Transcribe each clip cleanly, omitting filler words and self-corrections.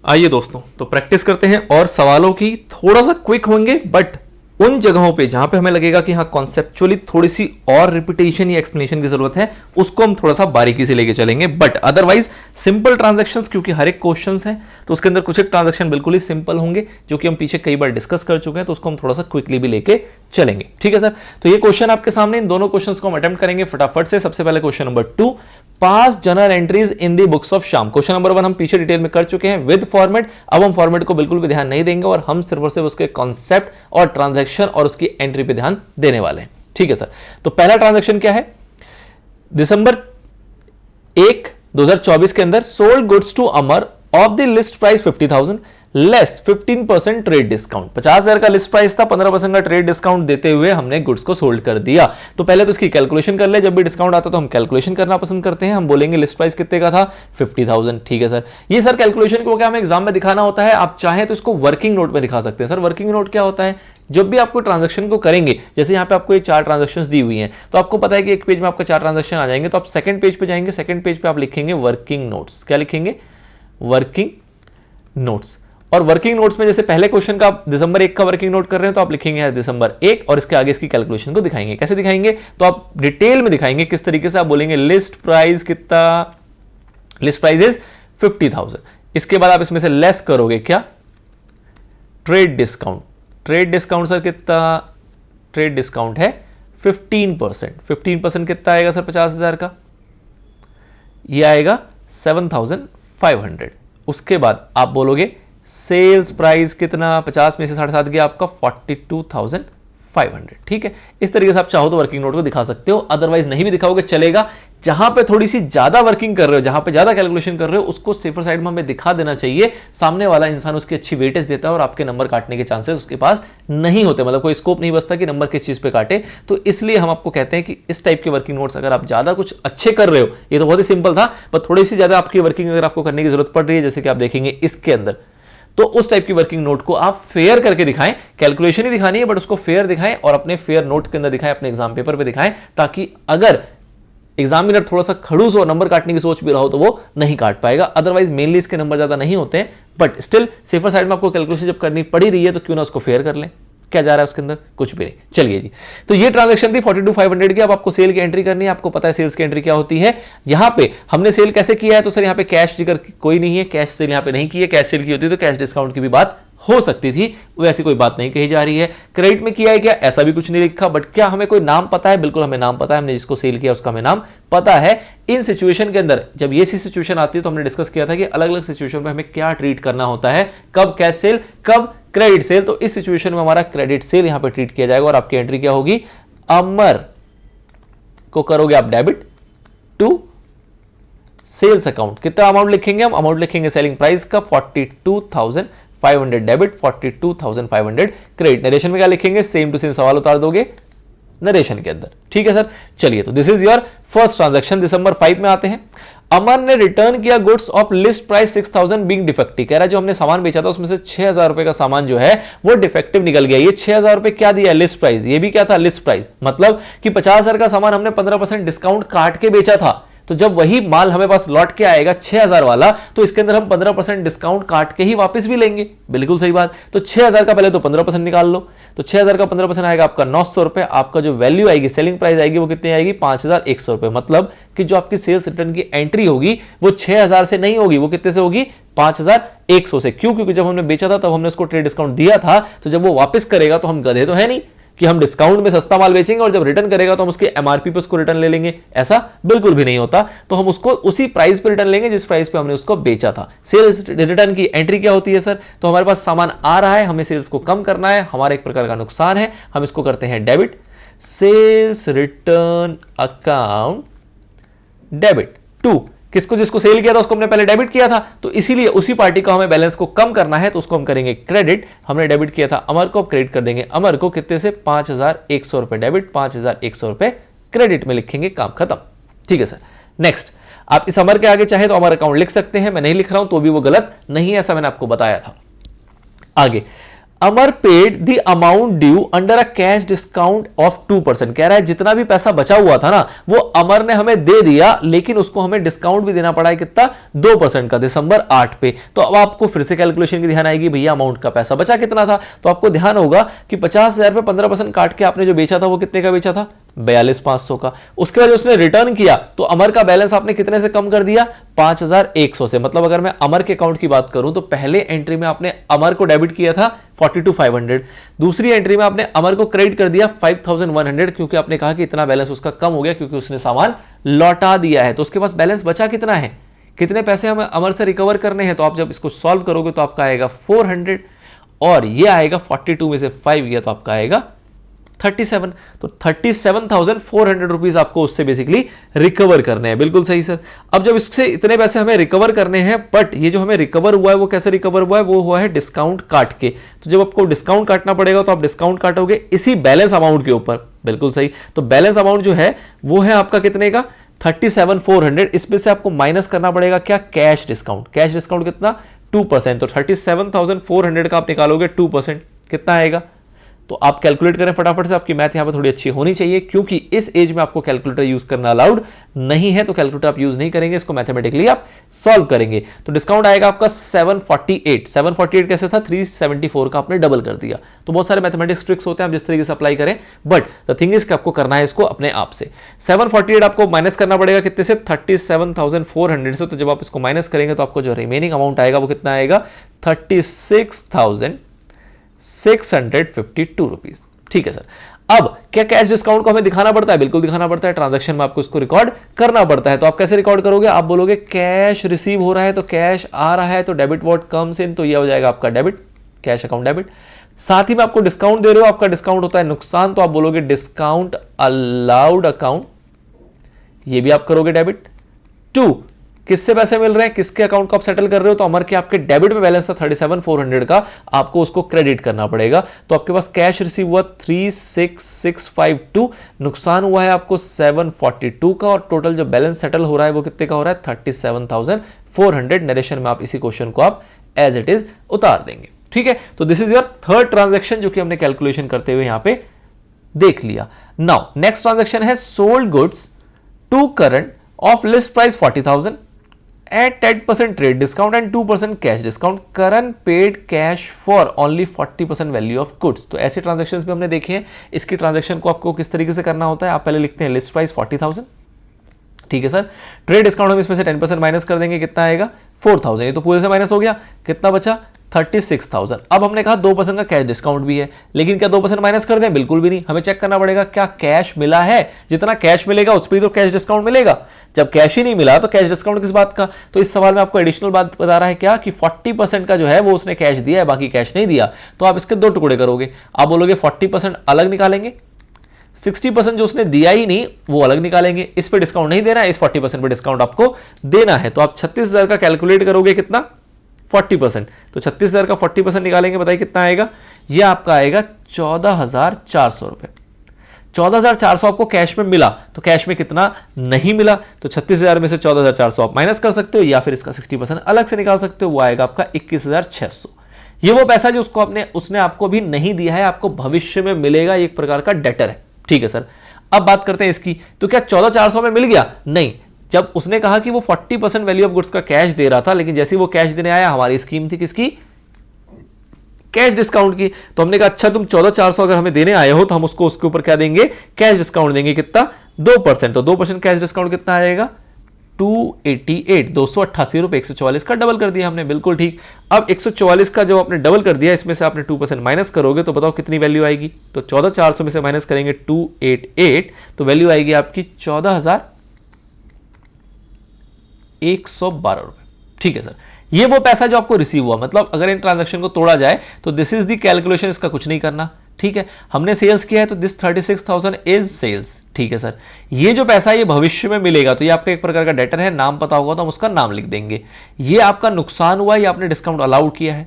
आइए दोस्तों, तो प्रैक्टिस करते हैं और सवालों की थोड़ा सा क्विक होंगे, बट उन जगहों पे जहां पे हमें लगेगा कि हाँ कॉन्सेप्चुअली थोड़ी सी और रिपीटेशन या एक्सप्लेनेशन की जरूरत है, उसको हम थोड़ा सा बारीकी से लेके चलेंगे। बट अदरवाइज सिंपल ट्रांजैक्शंस, क्योंकि हर एक क्वेश्चंस है तो उसके अंदर कुछ एक ट्रांजैक्शन बिल्कुल ही सिंपल होंगे जो कि हम पीछे कई बार डिस्कस कर चुके हैं, तो उसको हम थोड़ा सा क्विकली भी लेके चलेंगे। ठीक है सर, तो ये क्वेश्चन आपके सामने, इन दोनों क्वेश्चंस को हम अटेम्प्ट करेंगे फटाफट से। सबसे पहले question number 2, pass journal entries in the books of Shyam. Question number 1 हम पीछे डिटेल में कर चुके हैं विद फॉर्मेट। अब हम फॉर्मेट को बिल्कुल भी ध्यान नहीं देंगे और हम सिर्फ और सिर्फ उसके कॉन्सेप्ट और ट्रांजैक्शन और उसकी एंट्री पे ध्यान देने वाले हैं। ठीक है सर, तो पहला ट्रांजैक्शन क्या है? दिसंबर 1 2024 के अंदर sold goods to Amar of the list price 50,000 less 15% trade discount. 50,000 का लिस्ट प्राइस था, 15% का ट्रेड डिस्काउंट देते हुए हमने गुड्स को सोल्ड कर दिया। तो पहले तो इसकी कैलकुलेशन कर ले। जब भी डिस्काउंट आता तो हम कैलकुलेशन करना पसंद करते हैं। हम बोलेंगे लिस्ट प्राइस कितने का था, 50,000। ठीक है सर, ये सर कैलकुलेशन को क्या हमें एग्जाम में दिखाना होता है? आप चाहें तो इसको वर्किंग नोट में दिखा सकते हैं। सर वर्किंग नोट क्या होता है? जब भी आपको ट्रांजैक्शन को करेंगे, जैसे यहाँ पे आपको ये 4 ट्रांजैक्शंस दी हुई हैं, तो आपको पता है कि एक पेज में आपका 4 ट्रांजैक्शन आ जाएंगे, तो आप सेकंड पेज पे जाएंगे। सेकंड पेज पे आप लिखेंगे वर्किंग नोट्स। क्या लिखेंगे? Working notes. और वर्किंग नोट्स में जैसे पहले क्वेश्चन का दिसंबर 1 का वर्किंग नोट कर रहे हैं, तो आप लिखेंगे दिसंबर 1 और इसके आगे इसकी कैलकुलेशन को दिखाएंगे। कैसे दिखाएंगे? तो आप डिटेल में दिखाएंगे किस तरीके से। आप बोलेंगे लिस्ट प्राइस कितना, लिस्ट प्राइस इज 50,000। इसके बाद आप इसमें से लेस करोगे क्या, trade discount. Trade discount sir कितना? ट्रेड डिस्काउंट है 15%। 15% कितना आएगा सर 50,000 का? यह आएगा 7,500। उसके बाद आप बोलोगे सेल्स प्राइस कितना, 50 में से 7.5 गया आपका 42,500। ठीक है, इस तरीके से आप चाहो तो वर्किंग नोट को दिखा सकते हो, अदरवाइज नहीं भी दिखाओगे चलेगा। जहां पे थोड़ी सी ज्यादा वर्किंग कर रहे हो, जहां पे ज्यादा कैलकुलेशन कर रहे हो, उसको सेफर साइड में हमें दिखा देना चाहिए। सामने वाला इंसान उसकी अच्छी वेटेज देता है और आपके नंबर काटने के चांसेस उसके पास नहीं होते, मतलब कोई स्कोप नहीं बचता कि नंबर किस चीज पे काटे। तो इसलिए हम आपको कहते हैं कि इस टाइप के वर्किंग नोट्स अगर आप ज्यादा कुछ अच्छे कर रहे हो, ये तो बहुत ही सिंपल था, पर थोड़ी सी ज्यादा आपकी वर्किंग अगर आपको करने की जरूरत पड़ रही है, जैसे कि आप देखेंगे इसके अंदर, तो उस टाइप की वर्किंग नोट को आप फेयर करके दिखाएं। कैलकुलेशन ही दिखानी है, बट उसको फेयर दिखाएं और अपने फेयर नोट के अंदर दिखाएं, अपने एग्जाम पेपर पे दिखाएं, ताकि अगर एग्जामिनर थोड़ा सा खड़ूस हो, नंबर काटने की सोच भी रहा हो, तो वो नहीं काट पाएगा। अदरवाइज मेनली इसके नंबर ज्यादा नहीं होते हैं, बट स्टिल सेफर साइड में आपको कैलकुलेशन जब करनी पड़ी रही है, तो क्यों ना उसको फेयर कर लें। क्या जा रहा है उसके अंदर? कुछ भी नहीं। चलिए जी, तो ये ट्रांजैक्शन थी 42,500 की। अब आपको सेल की एंट्री करनी है। आपको पता है सेल्स की एंट्री क्या होती है। यहां पे हमने सेल कैसे किया है? तो सर यहां पे कैश जिक्र कोई नहीं है, कैश सेल यहां पे नहीं की है। कैश सेल की होती तो कैश डिस्काउंट की भी बात हो सकती थी, वैसी कोई बात नहीं कही जा रही है। क्रेडिट में किया है क्या? ऐसा भी कुछ नहीं लिखा। बट क्या हमें कोई नाम पता है? बिल्कुल हमें नाम पता है, हमने जिसको सेल किया उसका हमें नाम पता है। इन सिचुएशन के अंदर जब ये सी सिचुएशन आती है, तो हमने डिस्कस किया था कि अलग अलग सिचुएशन में हमें क्या ट्रीट करना होता है, कब कैश सेल, कब क्रेडिट सेल। तो इस सिचुएशन में हमारा क्रेडिट सेल यहां पर ट्रीट किया जाएगा और आपकी एंट्री क्या होगी? अमर को करोगे आप डेबिट टू सेल्स अकाउंट। कितना अमाउंट लिखेंगे हम? अमाउंट लिखेंगे सेलिंग प्राइस का 42,500 डेबिट, 42,500 क्रेडिट। नरेशन में क्या लिखेंगे? सेम टू सेम सवाल उतार दोगे नरेशन के अंदर। ठीक है सर, चलिए, तो this is your first transaction. दिसंबर 5 में आते हैं। अमर ने रिटर्न किया goods of list price 6,000 being defective. कह रहा है जो हमने सामान बेचा था उसमें से 6,000 रुपए का सामान जो है वो डिफेक्टिव निकल गया। ये 6,000 रुपए क्या दिया? List price. ये भी क्या था? List price. मतलब कि 50,000 का सामान हमने 15% डिस्काउंट काट के बेचा था, तो जब वही माल हमें पास लौट के आएगा 6,000 वाला, तो इसके अंदर हम 15% डिस्काउंट काट के ही वापस भी लेंगे। बिल्कुल सही बात। तो 6,000 का पहले तो 15% निकाल लो, तो 6,000 का 15% आएगा आपका 900 रुपए। आपका जो वैल्यू आएगी, सेलिंग प्राइस आएगी, वो कितनी आएगी? 5,100 रुपए। मतलब कि जो आपकी सेल्स रिटर्न की एंट्री होगी वो 6,000 से नहीं होगी, वो कितने से होगी? 5,100 से। क्यों? क्योंकि जब हमने बेचा था तब हमने उसको ट्रेड डिस्काउंट दिया था, तो जब वो वापस करेगा तो हम गधे तो है नहीं कि हम डिस्काउंट में सस्ता माल बेचेंगे और जब रिटर्न करेगा तो हम उसके एमआरपी पे उसको रिटर्न ले लेंगे। ऐसा बिल्कुल भी नहीं होता। तो हम उसको उसी प्राइस पे रिटर्न लेंगे जिस प्राइस पे हमने उसको बेचा था। सेल्स रिटर्न की एंट्री क्या होती है सर? तो हमारे पास सामान आ रहा है, हमें सेल्स को कम करना है, हमारा एक प्रकार का नुकसान है, हम इसको करते हैं debit. Sales return account debit to किसको? जिसको सेल किया था उसको हमने पहले डेबिट किया था, तो इसीलिए उसी पार्टी का हमें बैलेंस को कम करना है, तो उसको हम करेंगे क्रेडिट। हमने डेबिट किया था अमर को, क्रेडिट कर देंगे अमर को। कितने से? 5,100 रुपए डेबिट, 5,100 रुपए क्रेडिट में लिखेंगे, काम खत्म। ठीक है सर। नेक्स्ट, आप इस अमर के आगे चाहे तो अमर अकाउंट लिख सकते हैं, मैं नहीं लिख रहा हूं तो भी वो गलत नहीं है, ऐसा मैंने आपको बताया था। आगे Amar paid the amount due under a cash discount of 2%। कह रहा है जितना भी पैसा बचा हुआ था ना वो अमर ने हमें दे दिया, लेकिन उसको हमें डिस्काउंट भी देना पड़ा है कितना, 2% का, दिसंबर 8 पे। तो अब आपको फिर से कैलकुलेशन की ध्यान आएगी, भैया अमाउंट का पैसा बचा कितना था, तो आपको ध्यान होगा कि 50,000 पे 15% काट के आपने जो बेचा था वो कितने का बेचा था, 42,500 का। उसके बाद उसने रिटर्न किया तो अमर का बैलेंस आपने कितने से कम कर दिया, 5,100 से। मतलब अगर मैं अमर के अकाउंट की बात करूं तो पहले एंट्री में आपने अमर को डेबिट किया था 42,500, दूसरी एंट्री में आपने अमर को क्रेडिट कर दिया 5,100, क्योंकि आपने कहा कि इतना बैलेंस उसका कम हो गया क्योंकि उसने सामान लौटा दिया है। तो उसके पास बैलेंस बचा कितना है, कितने पैसे हमें अमर से रिकवर करने हैं। तो आप जब इसको सॉल्व करोगे तो आपका आएगा 400 और ये आएगा 42 में से 5 गया तो आपका आएगा 37। तो 37,400 रुपीज आपको उससे बेसिकली रिकवर करने हैं। बिल्कुल सही सर। अब जब इससे इतने पैसे हमें रिकवर करने हैं, बट ये जो हमें रिकवर हुआ है वो कैसे रिकवर हुआ है, वो हुआ है डिस्काउंट काट के। तो जब आपको डिस्काउंट काटना पड़ेगा तो आप डिस्काउंट काटोगे इसी बैलेंस अमाउंट के ऊपर। बिल्कुल सही। तो बैलेंस अमाउंट जो है वो है आपका कितने का, 37,400। इसमें से आपको माइनस करना पड़ेगा क्या, कैश डिस्काउंट। कैश डिस्काउंट कितना, 2%। तो 37,400 का आप निकालोगे 2%, कितना आएगा। तो आप कैलकुलेट करें फटाफट से, आपकी मैथ यहां पर थोड़ी अच्छी होनी चाहिए क्योंकि इस एज में आपको कैलकुलेटर यूज करना अलाउड नहीं है। तो कैलकुलेटर आप यूज नहीं करेंगे, इसको मैथमेटिकली आप सॉल्व करेंगे। तो डिस्काउंट आएगा आपका 748। 748 कैसे था, 374 का आपने डबल कर दिया। तो बहुत सारे मैथमेटिक्स ट्रिक्स होते हैं, आप जिस तरीके से अप्लाई करें, बट द थिंग इज कि आपको करना है इसको अपने आप से। 748 आपको माइनस करना पड़ेगा कितने से, 37,400 से। तो जब आप इसको माइनस करेंगे तो आपको जो रिमेनिंग अमाउंट आएगा वो कितना आएगा, 36,652 रुपीज। ठीक है सर। अब क्या कैश डिस्काउंट को हमें दिखाना पड़ता है, बिल्कुल दिखाना पड़ता है। ट्रांजैक्शन में आपको इसको रिकॉर्ड करना पड़ता है। तो आप कैसे रिकॉर्ड करोगे, आप बोलोगे कैश रिसीव हो रहा है तो कैश आ रहा है तो डेबिट व्हाट कम्स इन, तो यह हो जाएगा आपका डेबिट, कैश अकाउंट डेबिट। साथ ही में आपको डिस्काउंट दे रहे हो, आपका डिस्काउंट होता है नुकसान, तो आप बोलोगे डिस्काउंट अलाउड अकाउंट, ये भी आप करोगे डेबिट। 2, किससे पैसे मिल रहे हैं, किसके अकाउंट को आप सेटल कर रहे हो, तो अमर के आपके डेबिट में बैलेंस था 37,400 का, आपको उसको क्रेडिट करना पड़ेगा। तो आपके पास कैश रिसीव हुआ 36,652, नुकसान हुआ है आपको 742 का, और टोटल जो बैलेंस सेटल हो रहा है वो कितने का हो रहा है, 37,400। नरेशन में आप इसी क्वेश्चन को आप एज इट इज उतार देंगे। ठीक है। तो this is your third transaction जो कि हमने कैलकुलेशन करते हुए यहां पे देख लिया। नाउ नेक्स्ट ट्रांजेक्शन है sold goods to current of list price 40,000 at 10% trade discount and 2% cash discount. Karan paid cash for only 40% value of goods. तो ऐसे ट्रांजेक्शन्स भी हमने देखे हैं। इसकी ट्रांजेक्शन को आपको किस तरीके से करना होता है, आप पहले लिखते हैं लिस्ट प्राइस 40,000, ठीक है सर। ट्रेड डिस्काउंट हम इसमें से 10% माइनस कर देंगे, कितना आएगा 4,000। ये तो पूरे से माइनस हो गया, कितना बचा 36,000। अब हमने कहा 2% का कैश डिस्काउंट भी है, लेकिन क्या 2% माइनस कर दें, बिल्कुल भी नहीं। हमें चेक करना पड़ेगा क्या कैश मिला है, जितना कैश मिलेगा उस पर तो कैश डिस्काउंट मिलेगा। जब कैश ही नहीं मिला तो कैश डिस्काउंट किस बात का। तो इस सवाल में आपको एडिशनल बात बता रहा है क्या, कि 40% का जो है वो उसने कैश दिया है, बाकी कैश नहीं दिया। तो आप इसके दो टुकड़े करोगे, आप बोलोगे 40% अलग निकालेंगे, 60% जो उसने दिया ही नहीं वो अलग निकालेंगे। इस पे डिस्काउंट नहीं देना है, इस 40% पे डिस्काउंट आपको देना है। तो आप 36,000 का कैलकुलेट करोगे कितना, 40%। तो 36,000 का 40% निकालेंगे, बताइए कितना आएगा, ये आपका आएगा 14,400 रुपए। 14,400 आपको कैश में मिला, तो कैश में कितना नहीं मिला, तो 36,000 में से 14,400 आप माइनस कर सकते हो, या फिर इसका 60% अलग से निकाल सकते हो, वो आएगा आपका 21,600। ये वो पैसा जो उसने आपको भी नहीं दिया है, आपको भविष्य में मिलेगा, एक प्रकार का डेटर है। ठीक है सर। अब बात करते हैं इसकी, तो क्या 14,400 में मिल गया, नहीं। जब उसने कहा कि वो 40% वैल्यू ऑफ गुड्स का कैश दे रहा था, लेकिन जैसे वो कैश देने आया, हमारी स्कीम थी किसकी, कैश डिस्काउंट की। तो हमने कहा अच्छा तुम 14,400 अगर हमें देने आए हो तो हम उसको उसके ऊपर क्या देंगे, कैश डिस्काउंट देंगे, कितना 2%। तो 2% कैश डिस्काउंट कितना आएगा, 288, 288 रुपए। 144 का डबल कर दिया हमने, बिल्कुल ठीक। अब 144 का जो आपने डबल कर दिया, इसमें से आपने 2% माइनस करोगे तो बताओ कितनी वैल्यू आएगी। तो 14,400 में से माइनस करेंगे 288, तो वैल्यू आएगी आपकी 14,112 रुपए। ठीक है सर। ये वो पैसा जो आपको रिसीव हुआ, मतलब अगर इन ट्रांजैक्शन को तोड़ा जाए तो दिस इज द कैलकुलेशन, इसका कुछ नहीं करना। ठीक है। हमने सेल्स किया है तो दिस 36,000 इज सेल्स। ठीक है सर। ये जो पैसा ये भविष्य में मिलेगा, तो ये आपका एक प्रकार का डेटर है, नाम पता होगा तो हम उसका नाम लिख देंगे। ये आपका नुकसान हुआ, ये आपने डिस्काउंट अलाउड किया है,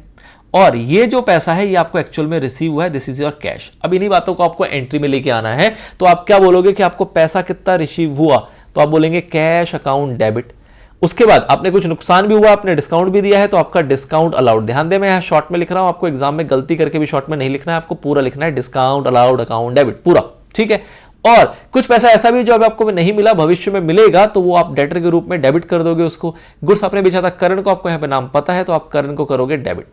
और ये जो पैसा है ये आपको एक्चुअल में रिसीव हुआ है, दिस इज योर कैश। अब इन्हीं बातों को आपको एंट्री में लेके आना है। तो आप क्या बोलोगे कि आपको पैसा कितना रिसीव हुआ, तो आप बोलेंगे कैश अकाउंट डेबिट, उसके बाद आपने कुछ नुकसान भी हुआ, आपने डिस्काउंट भी दिया है, तो आपका डिस्काउंट अलाउड। ध्यान दें मैं यहां शॉर्ट में लिख रहा हूं, आपको एग्जाम में गलती करके भी शॉर्ट में नहीं लिखना है, आपको पूरा लिखना है डिस्काउंट अलाउड अकाउंट डेबिट पूरा, ठीक है। और कुछ पैसा ऐसा भी जो अभी आपको नहीं मिला, भविष्य में मिलेगा, तो वो आप डेटर के रूप में डेबिट कर दोगे उसको। गुड्स आपने बेचा था करण को, आपको यहां पे नाम पता है, तो आप करण को करोगे डेबिट,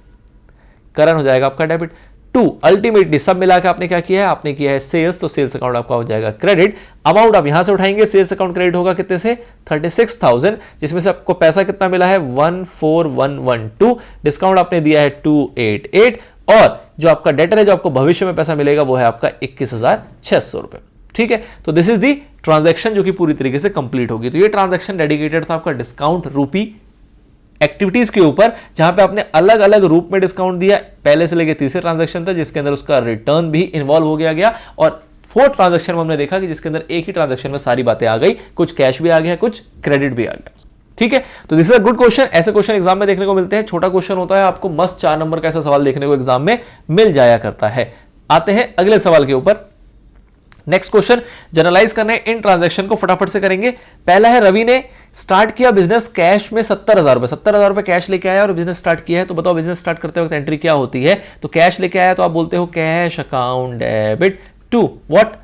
करण हो जाएगा आपका डेबिट। टू, अल्टीमेटली सब मिला के आपने क्या किया है, आपने किया है सेल्स, तो सेल्स अकाउंट आपका हो जाएगा क्रेडिट। अमाउंट आप यहां से उठाएंगे, सेल्स अकाउंट क्रेडिट होगा कितने से, 36,000, जिसमें से आपको पैसा कितना मिला है 14,112, डिस्काउंट आपने दिया है 288, और जो आपका डेटर है, जो आपको भविष्य में पैसा मिलेगा, वो है आपका 21,600 रुपए, ठीक है। तो दिस इज दी ट्रांजैक्शन जो कि पूरी तरीके से कंप्लीट होगी। तो ये ट्रांजैक्शन डेडिकेटेड था आपका डिस्काउंट रूपी एक्टिविटीज के ऊपर, जहां पे आपने अलग अलग रूप में डिस्काउंट दिया। पहले से लेकर तीसरे ट्रांजैक्शन तक, जिसके अंदर उसका रिटर्न भी इन्वॉल्व हो गया, और फोर्थ ट्रांजैक्शन में हमने देखा कि जिसके अंदर एक ही ट्रांजैक्शन में सारी बातें आ गई, कुछ कैश भी आ गया, कुछ क्रेडिट भी आ गया, ठीक है। तो this is a good question. ऐसे क्वेश्चन एग्जाम में देखने को मिलते हैं, छोटा क्वेश्चन होता है, आपको मस्त 4 नंबर का ऐसा सवाल देखने को एग्जाम में मिल जाया करता है। आते हैं अगले सवाल के ऊपर। नेक्स्ट क्वेश्चन जनरलाइज करने इन ट्रांजैक्शन को फटाफट से करेंगे। पहला है, रवि ने स्टार्ट किया बिजनेस कैश में 70,000 रुपए, 70,000 रुपए कैश लेके आया और बिजनेस स्टार्ट किया है। तो बताओ बिजनेस स्टार्ट करते वक्त एंट्री क्या होती है। तो कैश लेके आया तो आप बोलते हो cash account debit to what,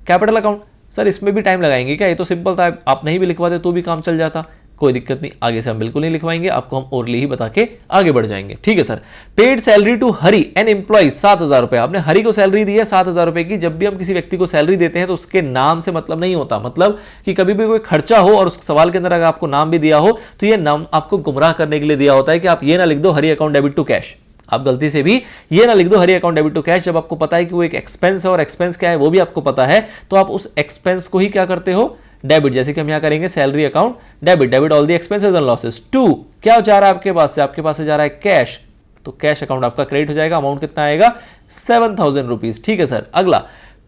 capital account. Sir इसमें भी टाइम लगाएंगे क्या, ये तो सिंपल था, आप नहीं भी लिखवाते तो भी काम चल जाता, कोई दिक्कत नहीं, आगे से हम बिल्कुल नहीं लिखवाएंगे, आपको हम ओरली ही बता के आगे बढ़ जाएंगे, ठीक है sir. Paid salary to Hari an employee 7,000 रुपए, आपने हरी को सैलरी दी है 7,000 रुपए की। जब भी हम किसी व्यक्ति को सैलरी देते हैं तो उसके नाम से मतलब नहीं होता, मतलब कि कभी भी कोई खर्चा हो और उस सवाल के अंदर अगर आपको नाम भी दिया हो तो ये नाम आपको गुमराह करने के लिए दिया होता है कि आप ये ना लिख दो हरी अकाउंट डेबिट टू कैश, आप गलती से भी ये ना लिख दो हरी अकाउंट डेबिट टू कैश। जब आपको पता है कि वो एक एक्सपेंस है और एक्सपेंस क्या है वो भी आपको पता है, तो आप उस एक्सपेंस को ही क्या करते हो, डेबिट। जैसे कि हम यहां करेंगे salary account debit, debit all the expenses and losses to क्या जा रहा है आपके पास से, आपके पास से जा रहा है कैश, तो कैश अकाउंट आपका क्रेडिट हो जाएगा। अमाउंट कितना आएगा 7,000 रुपीज, ठीक है सर। अगला,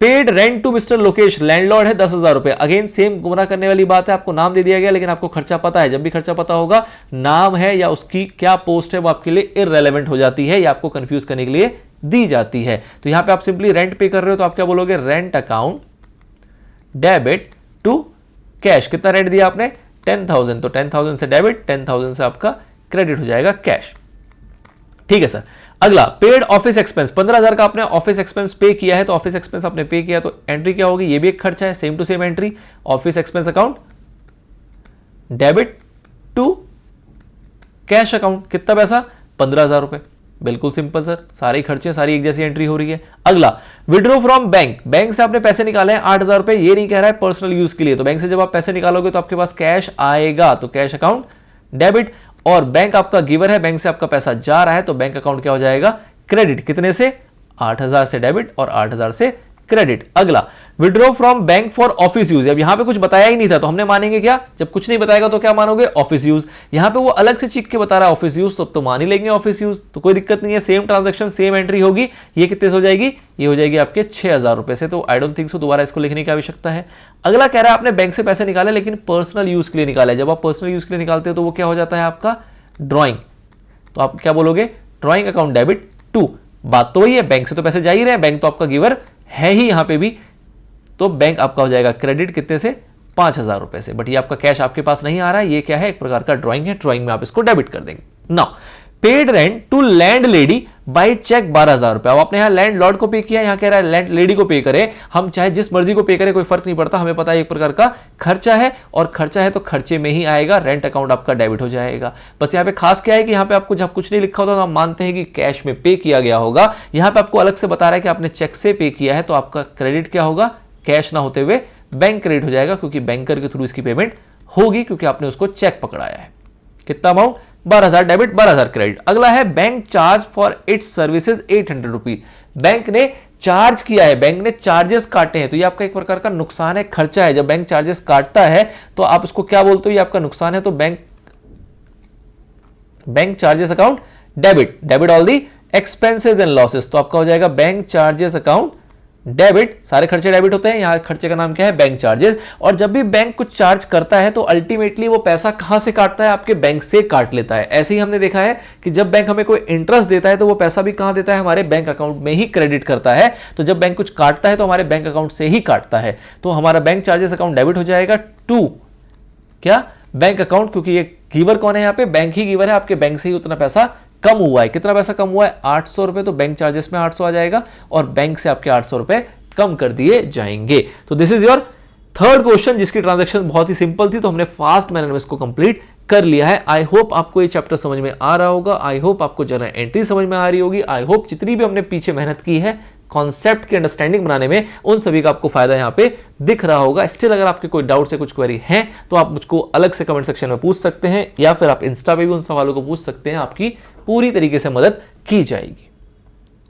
paid rent to mister Lokesh, landlord है 10,000 रुपए। अगेन सेम गुमराह करने वाली बात है, आपको नाम दे दिया गया लेकिन आपको खर्चा पता है। जब भी खर्चा पता होगा, नाम है या उसकी क्या पोस्ट है वो आपके लिए इररेलेवेंट हो जाती है या आपको कंफ्यूज करने के लिए दी जाती है। तो यहां पे आप सिंपली रेंट पे कर रहे हो तो आप क्या बोलोगे, rent account debit to cash. कितना रेंट दिया आपने 10,000, तो 10,000 से डेबिट, 10,000 से आपका क्रेडिट हो जाएगा कैश, ठीक है सर। अगला, पेड ऑफिस एक्सपेंस 15,000 का आपने ऑफिस एक्सपेंस पे किया है, तो ऑफिस एक्सपेंस आपने पे किया तो एंट्री क्या होगी, ये भी एक खर्चा है, same to same entry, office expense account debit to cash account. कितना पैसा 15,000 रुपए, बिल्कुल सिंपल सर, सारे खर्चे सारी एक जैसी एंट्री हो रही है। अगला, विड्रॉ फ्रॉम बैंक, बैंक से आपने पैसे निकाले हैं 8,000 रुपए, ये नहीं कह रहा है पर्सनल यूज के लिए, तो बैंक से जब आप पैसे निकालोगे तो आपके पास कैश आएगा, तो कैश अकाउंट डेबिट, और बैंक आपका गिवर है, बैंक से आपका पैसा जा रहा है तो बैंक अकाउंट क्या हो जाएगा क्रेडिट। कितने से 8,000 से डेबिट और 8,000 से क्रेडिट। अगला, withdraw from bank for office use, अब यहां पे कुछ बताया ही नहीं था तो हमने मानेंगे क्या, जब कुछ नहीं बताएगा तो क्या मानोगे ऑफिस यूज। यहां पे वो अलग से चीख के बता रहा है ऑफिस यूज, तो मान ही लेंगे ऑफिस यूज, तो कोई दिक्कत नहीं है, सेम ट्रांजैक्शन सेम एंट्री होगी। ये कितने से हो जाएगी, ये हो जाएगी आपके 6,000 रुपए से, तो आई डोंट थिंक सो दोबारा इसको लिखने की आवश्यकता है। अगला कह रहा है आपने बैंक से पैसे निकाले लेकिन पर्सनल यूज के लिए निकाले, जब आप पर्सनल यूज के लिए निकालते हो तो वो क्या हो जाता है आपका ड्रॉइंग, तो आप क्या बोलोगे ड्रॉइंग अकाउंट डेबिट टू। बात तो वही है, बैंक से तो पैसे जा ही रहे हैं, बैंक तो आपका गिवर है ही यहां पे भी, तो बैंक आपका हो जाएगा क्रेडिट कितने से 5,000 रुपए से। बट ये आपका कैश आपके पास नहीं आ रहा है, ये क्या है एक प्रकार का ड्राइंग है, ड्राइंग में आप इसको डेबिट कर देंगे। Now, paid rent to landlady by cheque 12,000 रुपए, अब आपने यहां लैंड लॉर्ड को पे किया, यहां कह रहा है लैंड लेडी को पे करे, हम चाहे जिस मर्जी को पे करें कोई फर्क नहीं पड़ता, हमें पता है एक प्रकार का खर्चा है और खर्चा है तो खर्चे में ही आएगा, रेंट अकाउंट आपका डेबिट हो जाएगा। बस यहां पे खास क्या है कि यहां पे आपको जब कुछ नहीं लिखा होता तो हम मानते हैं कि कैश में पे किया गया होगा, यहां पे आपको अलग से बता रहा है कि आपने चेक से पे किया है तो आपका क्रेडिट क्या होगा, कैश ना होते हुए बैंक क्रेडिट हो जाएगा, क्योंकि बैंकर के थ्रू इसकी पेमेंट होगी क्योंकि आपने उसको चेक पकड़ाया है। कितना अमाउंट 12,000 डेबिट 12,000 क्रेडिट। अगला है bank charge for its services 800 rupees, bank ने चार्ज किया है, बैंक ने चार्जेस काटे हैं, तो ये आपका एक प्रकार का नुकसान है, खर्चा है। जब बैंक चार्जेस काटता है तो आप उसको क्या बोलते हो, ये आपका नुकसान है, तो bank charges account debit, debit all the expenses and losses, तो आपका हो जाएगा बैंक चार्जेस अकाउंट डेबिट, सारे खर्चे डेबिट होते हैं, यहां खर्चे का नाम क्या है बैंक चार्जेस। और जब भी बैंक कुछ चार्ज करता है तो अल्टीमेटली वो पैसा कहां से काटता है, आपके बैंक से काट लेता है। ऐसे ही हमने देखा है कि जब बैंक हमें कोई इंटरेस्ट देता है तो वो पैसा भी कहां देता है, हमारे बैंक अकाउंट में ही क्रेडिट करता है। तो जब बैंक कुछ काटता है तो हमारे बैंक अकाउंट से ही काटता है, तो हमारा बैंक चार्जेस अकाउंट डेबिट हो जाएगा टू क्या बैंक अकाउंट, क्योंकि ये गिवर कौन है यहाँ पे, बैंक ही गिवर है, आपके बैंक से ही उतना पैसा कम हुआ है। कितना पैसा कम हुआ है, 800 रुपए, तो बैंक चार्जेस में 800 आ जाएगा और बैंक से आपके 800 रुपए कम कर दिए जाएंगे। तो this is your third question, जिसकी ट्रांजैक्शन बहुत ही सिंपल थी, तो हमने फास्ट मैनर में इसको कंप्लीट कर लिया है। आई होप आपको ये चैप्टर समझ में आ रहा होगा, आई होप आपको जर्नल एंट्री समझ में आ रही होगी, आई होप जितनी भी हमने पीछे मेहनत की है कॉन्सेप्ट की अंडरस्टैंडिंग बनाने में, उन सभी का आपको फायदा यहाँ पे दिख रहा होगा। स्टिल अगर आपके कोई डाउट से कुछ क्वेरी है तो आप मुझको अलग से कमेंट सेक्शन में पूछ सकते हैं, या फिर आप इंस्टा पे भी उन सवालों को पूछ सकते हैं, आपकी पूरी तरीके से मदद की जाएगी।